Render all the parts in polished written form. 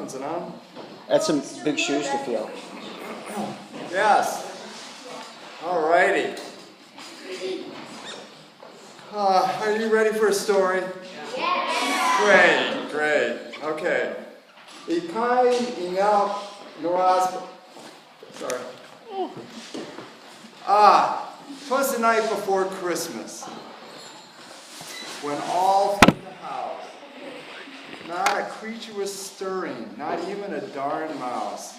Jonesing, huh? That's some big shoes to fill. Yes. All righty. Are you ready for a story? Yes. Great, great. Okay. Sorry. 'Twas the night before Christmas, when all through the house, not a creature was stirring, not even a darn mouse.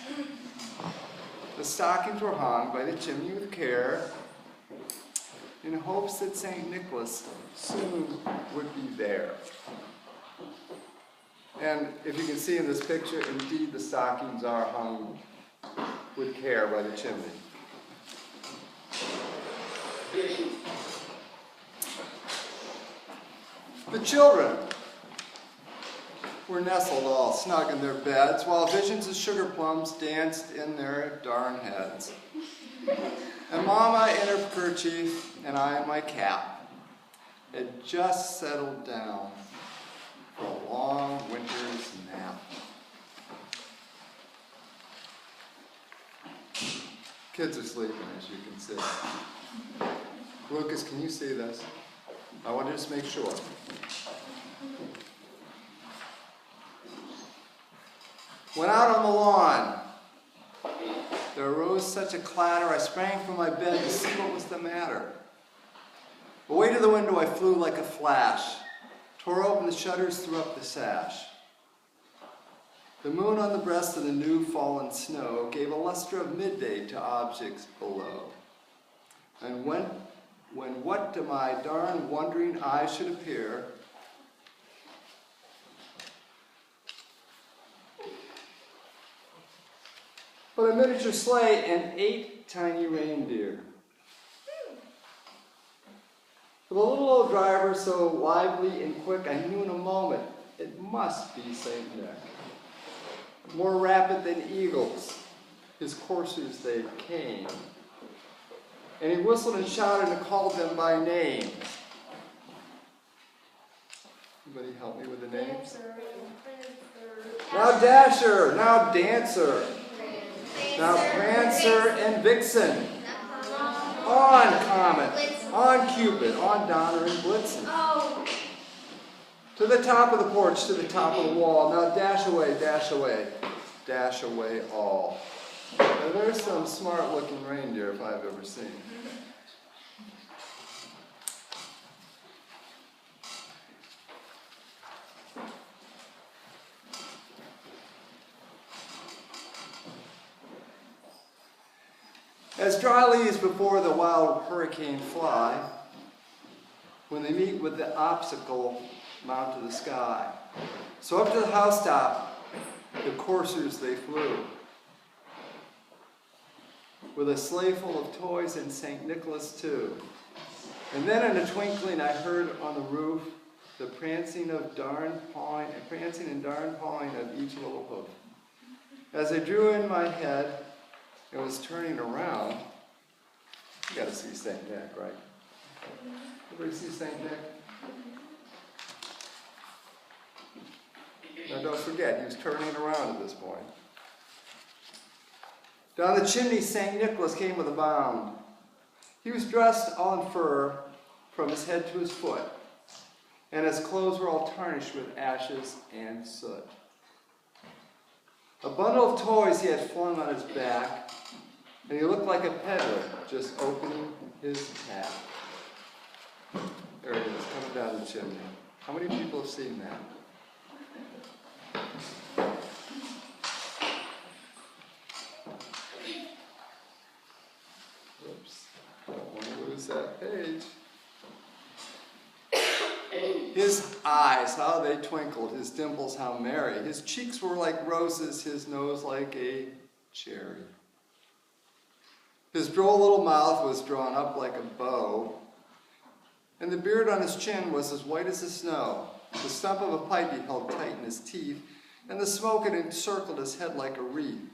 The stockings were hung by the chimney with care, in hopes that St. Nicholas soon would be there. And if you can see in this picture, indeed the stockings are hung with care by the chimney. The children were nestled all snug in their beds, while visions of sugar plums danced in their darn heads. And Mama in her kerchief and I in my cap had just settled down for a long winter's nap. Kids are sleeping, as you can see. Lucas, can you see this? I want to just make sure. Went out on the lawn. There arose such a clatter, I sprang from my bed to see what was the matter. Away to the window I flew like a flash, tore open the shutters, threw up the sash. The moon on the breast of the new fallen snow gave a luster of midday to objects below. And when what to my darn wondering eye should appear, but a miniature sleigh and 8 tiny reindeer. With a little old driver so lively and quick, I knew in a moment it must be St. Nick. More rapid than eagles, his coursers they came. And he whistled and shouted and called them by name. Anybody help me with the names? Now Dasher, now Dancer, now Prancer and Vixen. On Comet, on Cupid, on Donner and Blitzen. To the top of the porch, to the top of the wall. Now dash away, dash away, dash away all. Now there's some smart looking reindeer if I've ever seen. As dry leaves before the wild hurricane fly, when they meet with the obstacle mount to the sky. So up to the housetop, the coursers they flew, with a sleigh full of toys and St. Nicholas too. And then in a twinkling I heard on the roof the prancing and darn pawing of each little hoof. As I drew in my head and was turning around, you gotta see St. Nick, right? Everybody see St. Nick? Now don't forget, he was turning around at this point. Down the chimney, St. Nicholas came with a bound. He was dressed all in fur from his head to his foot, and his clothes were all tarnished with ashes and soot. A bundle of toys he had flung on his back, and he looked like a peddler just opening his pack. There it is, coming down the chimney. How many people have seen that? Whoops, don't want to lose that page. His eyes, how they twinkled, his dimples, how merry. His cheeks were like roses, his nose like a cherry. His droll little mouth was drawn up like a bow, and the beard on his chin was as white as the snow. The stump of a pipe he held tight in his teeth, and the smoke had encircled his head like a wreath.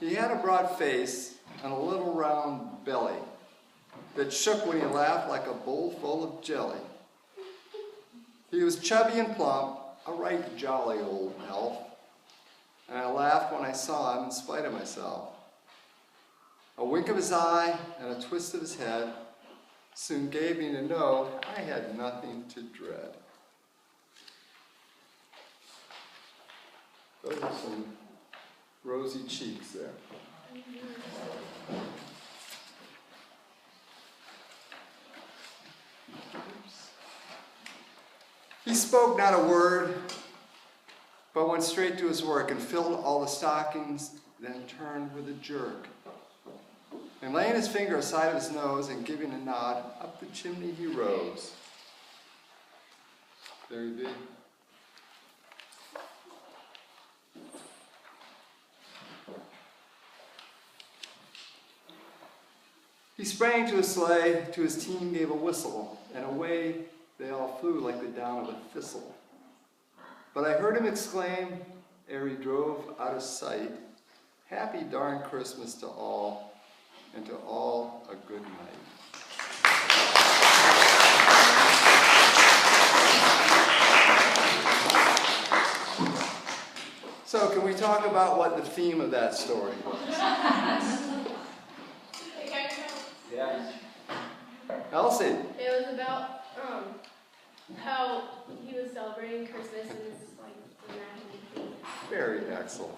He had a broad face and a little round belly that shook when he laughed like a bowl full of jelly. He was chubby and plump, a right jolly old elf, saw him in spite of myself. A wink of his eye and a twist of his head soon gave me to know I had nothing to dread. Those are some rosy cheeks there. He spoke not a word, but went straight to his work and filled all the stockings, then turned with a jerk. And laying his finger aside of his nose and giving a nod, up the chimney he rose. There he be. He sprang to his sleigh, to his team gave a whistle, and away they all flew like the down of a thistle. But I heard him exclaim, ere he drove out of sight, "Happy darn Christmas to all, and to all a good night." So can we talk about what the theme of that story was? Yeah. Elsie? It was about how he was celebrating Christmas and it's like the national theme. Very excellent.